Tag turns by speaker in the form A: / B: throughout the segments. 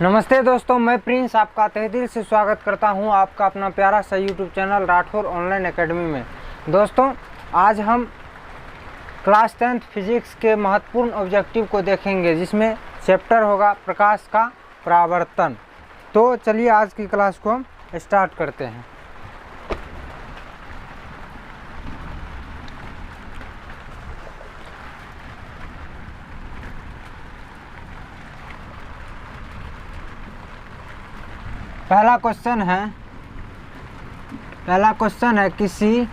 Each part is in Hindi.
A: नमस्ते दोस्तों, मैं प्रिंस आपका तहे दिल से स्वागत करता हूं आपका अपना प्यारा सा YouTube channel Rathore online academy में। दोस्तों, आज हम क्लास 10th फिजिक्स के महत्वपूर्ण ऑब्जेक्टिव को देखेंगे, जिसमें चैप्टर होगा प्रकाश का परावर्तन। तो चलिए आज की क्लास को हम स्टार्ट करते हैं। पहला क्वेश्चन है किसी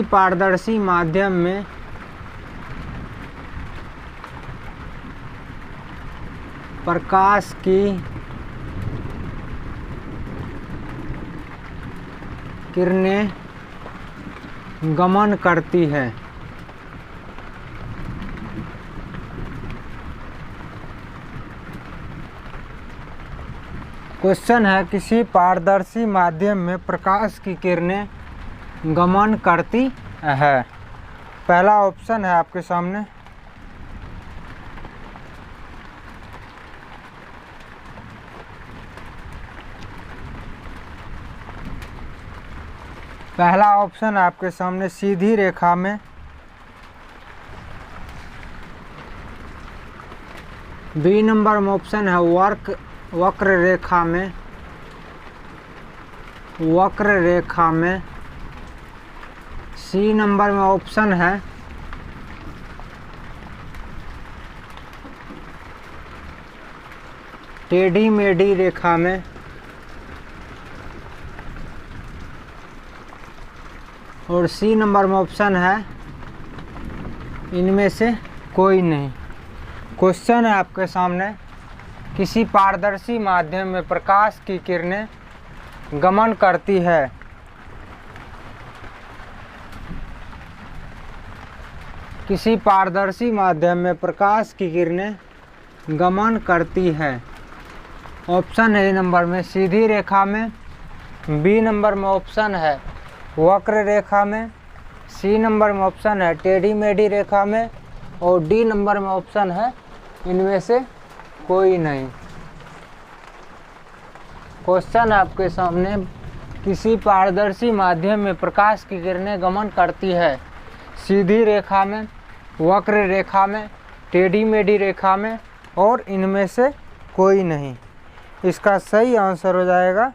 A: पारदर्शी माध्यम में प्रकाश की किरणें गमन करती है। क्वेश्चन है किसी पारदर्शी माध्यम में प्रकाश की किरणें गमन करती है। पहला ऑप्शन है आपके सामने। पहला ऑप्शन है आपके सामने सीधी रेखा में बी नंबर में ऑप्शन है वक्र रेखा में सी नंबर में ऑप्शन है टेढ़ी मेढ़ी रेखा में और सी नंबर में ऑप्शन है इनमें से कोई नहीं। क्वेश्चन है आपके सामने किसी पारदर्शी माध्यम में प्रकाश की किरणें गमन करती है। किसी पारदर्शी माध्यम में प्रकाश की किरणें गमन करती है। ऑप्शन है ए नंबर में सीधी रेखा में, बी नंबर में ऑप्शन है वक्र रेखा में, सी नंबर में ऑप्शन है टेढ़ी मेढ़ी रेखा में और डी नंबर में ऑप्शन है इनमें से कोई नहीं। क्वेश्चन आपके सामने किसी पारदर्शी माध्यम में प्रकाश की किरणें गमन करती है सीधी रेखा में, वक्र रेखा में, टेढ़ी मेढ़ी रेखा में और इनमें से कोई नहीं। इसका सही आंसर हो जाएगा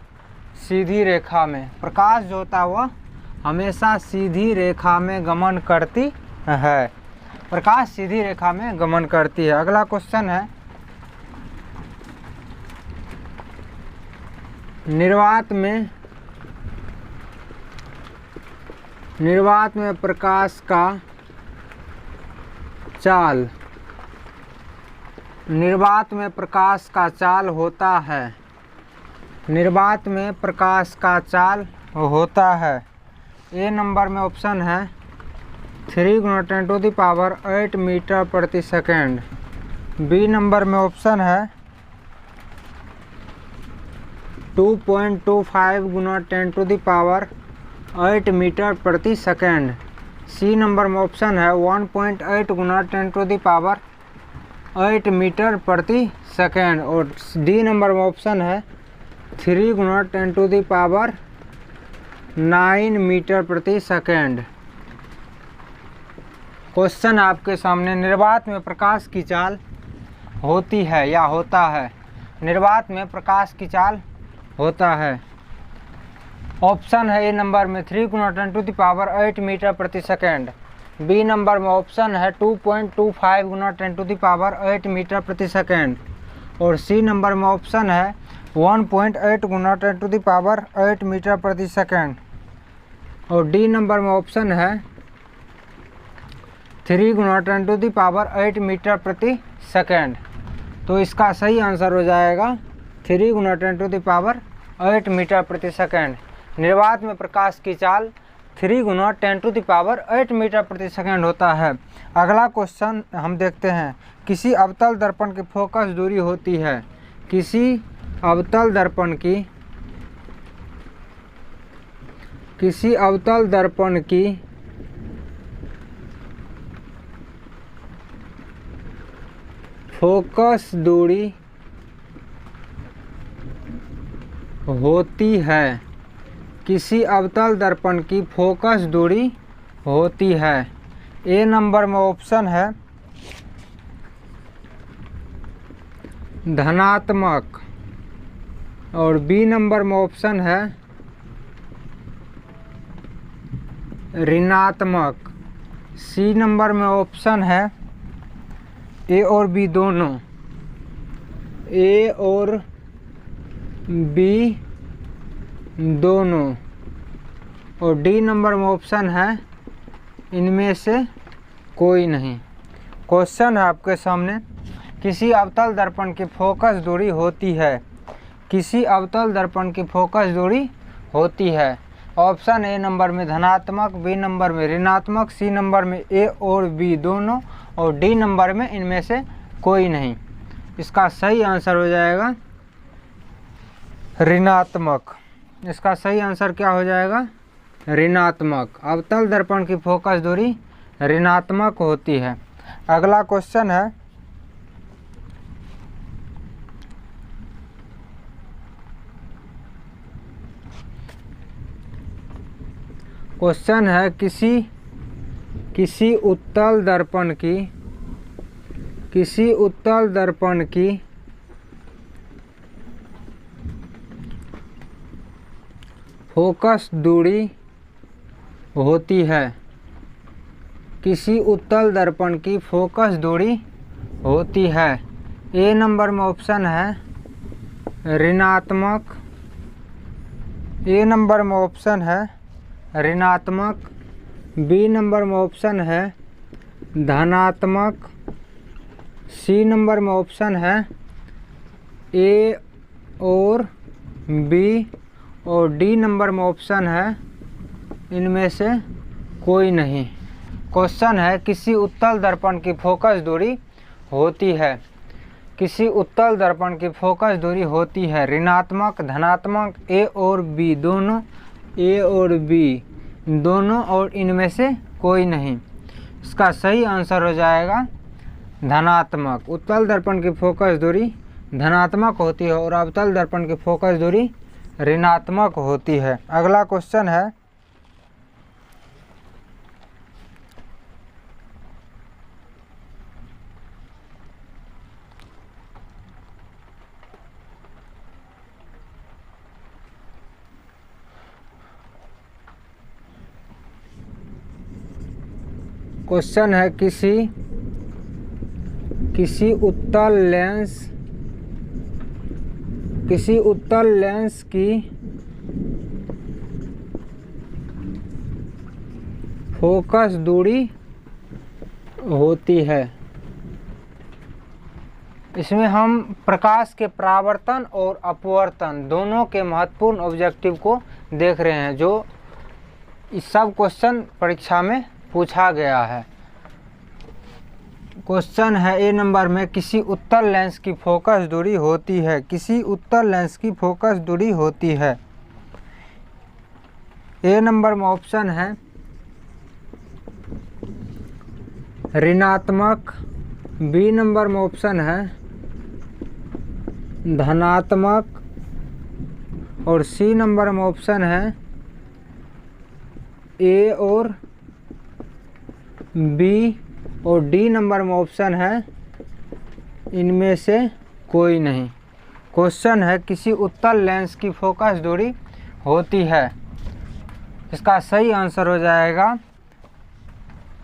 A: सीधी रेखा में। प्रकाश जो होता है वह हमेशा सीधी रेखा में गमन करती है। प्रकाश सीधी रेखा में गमन करती है। अगला क्वेश्चन है निर्वात में प्रकाश का चाल निर्वात में प्रकाश का चाल होता है। निर्वात में प्रकाश का चाल होता है। ए नंबर में ऑप्शन है 3 × 10⁸ मीटर प्रति सेकेंड। बी नंबर में ऑप्शन है 2.25 × 10⁸ मीटर प्रति सेकेंड। सी नंबर में ऑप्शन है 1.8 × 10⁸ मीटर प्रति सेकेंड और डी नंबर में ऑप्शन है 3 × 10⁹ मीटर प्रति सेकेंड। क्वेश्चन आपके सामने निर्वात में प्रकाश की चाल होती है या होता है। निर्वात में प्रकाश की चाल होता है। ऑप्शन है ए नंबर में 3 × 10⁸ मीटर प्रति सेकेंड। बी नंबर में ऑप्शन है 2.25 × 10⁸ मीटर प्रति सेकेंड और सी नंबर में ऑप्शन है 1.8 × 10⁸ मीटर प्रति सेकेंड और डी नंबर में ऑप्शन है 3 × 10⁸ मीटर प्रति सेकेंड। तो इसका सही आंसर हो जाएगा 3 × 10⁸ मीटर प्रति सेकेंड। निर्वात में प्रकाश की चाल 3 गुना 10⁸ मीटर प्रति सेकंड होता है। अगला क्वेश्चन हम देखते हैं, किसी अवतल दर्पण की फोकस दूरी होती है, किसी अवतल दर्पण की फोकस दूरी होती है, किसी अवतल दर्पण की फोकस दूरी होती है। ए नंबर में ऑप्शन है धनात्मक और बी नंबर में ऑप्शन है ऋणात्मक, सी नंबर में ऑप्शन है ए और बी दोनों, ए और बी दोनों, और डी नंबर में ऑप्शन है इनमें से कोई नहीं। क्वेश्चन है आपके सामने, किसी अवतल दर्पण की फोकस दूरी होती है, किसी अवतल दर्पण की फोकस दूरी होती है। ऑप्शन ए नंबर में धनात्मक, बी नंबर में ऋणात्मक, सी नंबर में ए और बी दोनों, और डी नंबर में इनमें से कोई नहीं। इसका सही आंसर हो जाएगा ऋणात्मक। इसका सही आंसर क्या हो जाएगा? ऋणात्मक। अवतल दर्पण की फोकस दूरी ऋणात्मक होती है। अगला क्वेश्चन है, किसी उत्तल दर्पण की फोकस दूरी होती है, किसी उत्तल दर्पण की फोकस दूरी होती है। ए नंबर में ऑप्शन है ऋणात्मक, ए नंबर में ऑप्शन है ऋणात्मक, बी नंबर में ऑप्शन है धनात्मक, सी नंबर में ऑप्शन है ए और बी, और डी नंबर में ऑप्शन है इनमें से कोई नहीं। क्वेश्चन है, किसी उत्तल दर्पण की फोकस दूरी होती है, किसी उत्तल दर्पण की फोकस दूरी होती है ऋणात्मक, धनात्मक, ए और बी दोनों, ए और बी दोनों, और इनमें से कोई नहीं। इसका सही आंसर हो जाएगा धनात्मक। उत्तल दर्पण की फोकस दूरी धनात्मक होती है और अवतल दर्पण की फोकस दूरी ऋणात्मक होती है। अगला क्वेश्चन है, क्वेश्चन है किसी उत्तल लेंस की फोकस दूरी होती है। इसमें हम प्रकाश के परावर्तन और अपवर्तन दोनों के महत्वपूर्ण ऑब्जेक्टिव को देख रहे हैं, जो इस सब क्वेश्चन परीक्षा में पूछा गया है। क्वेश्चन है ए नंबर में, किसी उत्तल लेंस की फोकस दूरी होती है, किसी उत्तल लेंस की फोकस दूरी होती है। ए नंबर में ऑप्शन है ऋणात्मक, बी नंबर में ऑप्शन है धनात्मक, और सी नंबर में ऑप्शन है ए और बी, और डी नंबर में ऑप्शन है इनमें से कोई नहीं। क्वेश्चन है, किसी उत्तल लेंस की फोकस दूरी होती है। इसका सही आंसर हो जाएगा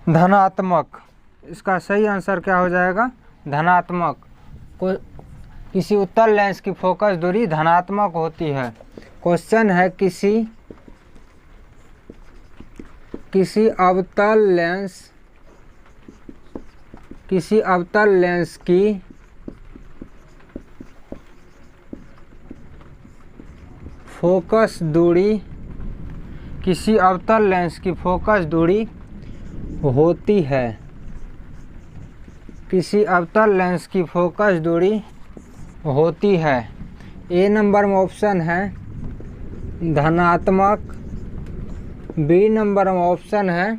A: धनात्मक। इसका सही आंसर क्या हो जाएगा? धनात्मक। किसी उत्तल लेंस की फोकस दूरी धनात्मक होती है। क्वेश्चन है, किसी अवतल लेंस की फोकस दूरी किसी अवतल लेंस की फोकस दूरी होती है। किसी अवतल लेंस की फोकस दूरी होती है। ए नंबर में ऑप्शन है धनात्मक, बी नंबर में ऑप्शन है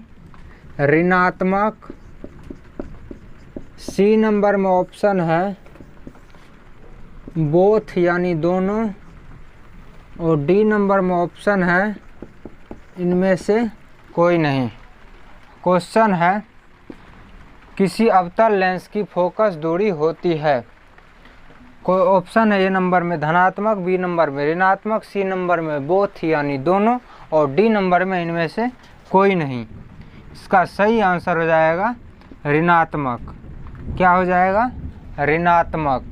A: ऋणात्मक, सी नंबर में ऑप्शन है बोथ यानी दोनों, और डी नंबर में ऑप्शन है इनमें से कोई नहीं। क्वेश्चन है किसी अवतल लेंस की फोकस दूरी होती है। कोई ऑप्शन है ए नंबर में धनात्मक, बी नंबर में ऋणात्मक, सी नंबर में बोथ यानी दोनों, और डी नंबर में इनमें से कोई नहीं। इसका सही आंसर हो जाएगा ऋणात्मक। क्या हो जाएगा? ऋणात्मक।